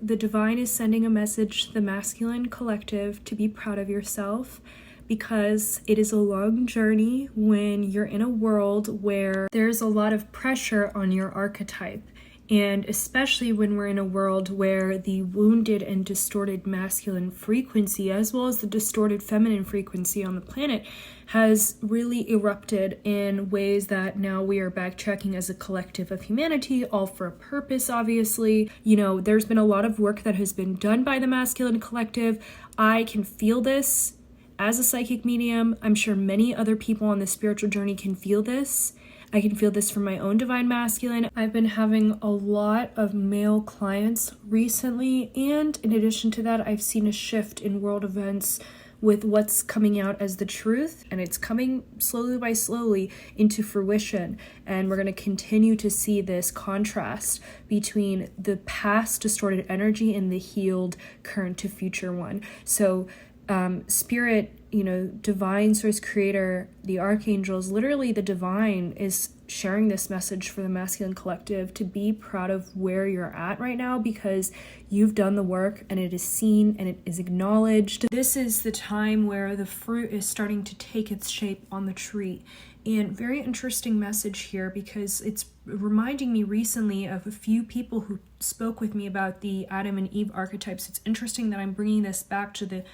The divine is sending a message to the masculine collective to be proud of yourself, because it is a long journey when you're in a world where there's a lot of pressure on your archetype. And especially when we're in a world where the wounded and distorted masculine frequency, as well as the distorted feminine frequency on the planet, has really erupted in ways that now we are backtracking as a collective of humanity, all for a purpose, obviously. You know, there's been a lot of work that has been done by the masculine collective. I can feel this as a psychic medium. I'm sure many other people on the spiritual journey can feel this. I can feel this from my own divine masculine. I've been having a lot of male clients recently, and in addition to that, I've seen a shift in world events with what's coming out as the truth, and it's coming slowly by slowly into fruition. And we're going to continue to see this contrast between the past distorted energy and the healed current to future one. So spirit, divine source creator, the archangels, literally the divine is sharing this message for the masculine collective to be proud of where you're at right now, because you've done the work and it is seen and it is acknowledged. This is the time where the fruit is starting to take its shape on the tree. And very interesting message here, because it's reminding me recently of a few people who spoke with me about the Adam and Eve archetypes. It's interesting that I'm bringing this back to the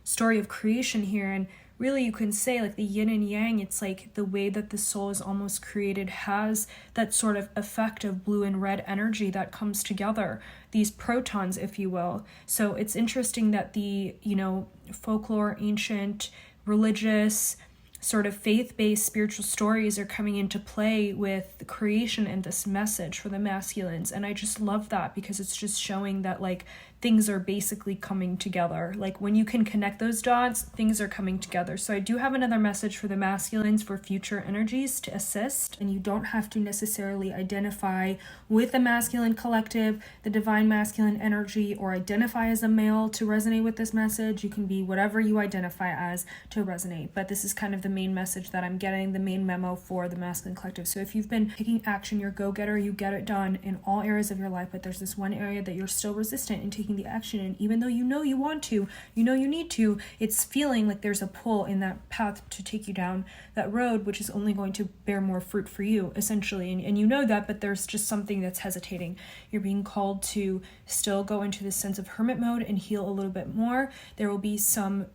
story of creation here, and really you can say like the yin and yang. It's like the way that the soul is almost created has that sort of effect of blue and red energy that comes together, these protons, if you will. So it's interesting that the folklore, ancient, religious, sort of faith-based spiritual stories are coming into play with the creation and this message for the masculines. And I just love that, because it's just showing that like things are basically coming together. Like when you can connect those dots, things are coming together. So I do have another message for the masculines for future energies to assist. And you don't have to necessarily identify with the masculine collective, the divine masculine energy, or identify as a male to resonate with this message. You can be whatever you identify as to resonate. But this is kind of the main message that I'm getting, the main memo for the masculine collective. So if you've been taking action, you're a go-getter, you get it done in all areas of your life, but there's this one area that you're still resistant in taking the action, and even though you want to, you need to, it's feeling like there's a pull in that path to take you down that road, which is only going to bear more fruit for you, essentially. And you know that, but there's just something that's hesitating. You're being called to still go into this sense of hermit mode and heal a little bit more. There will be some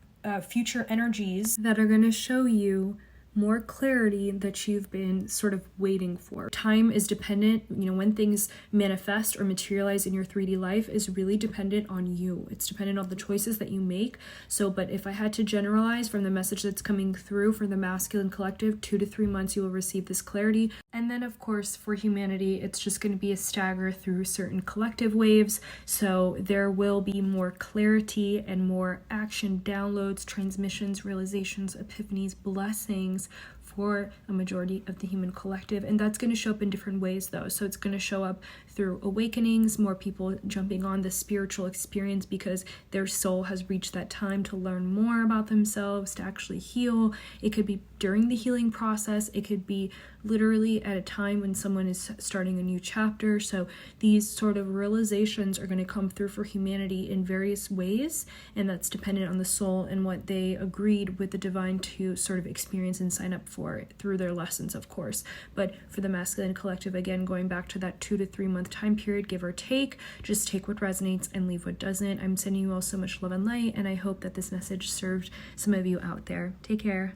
future energies that are going to show you more clarity that you've been sort of waiting for. Time is dependent, when things manifest or materialize in your 3D life is really dependent on you. It's dependent on the choices that you make. But if I had to generalize from the message that's coming through for the masculine collective, 2 to 3 months you will receive this clarity. And then of course for humanity, it's just going to be a stagger through certain collective waves. So there will be more clarity and more action, downloads, transmissions, realizations, epiphanies, blessings for a majority of the human collective. And that's going to show up in different ways though. So it's going to show up through awakenings, more people jumping on the spiritual experience because their soul has reached that time to learn more about themselves, to actually heal. It could be during the healing process. It could be literally at a time when someone is starting a new chapter. So these sort of realizations are going to come through for humanity in various ways, and that's dependent on the soul and what they agreed with the divine to sort of experience and sign up for through their lessons, of course. But for the masculine collective, again, going back to that 2 to 3 month time period, give or take, just take what resonates and leave what doesn't. I'm sending you all so much love and light, and I hope that this message served some of you out there. Take care.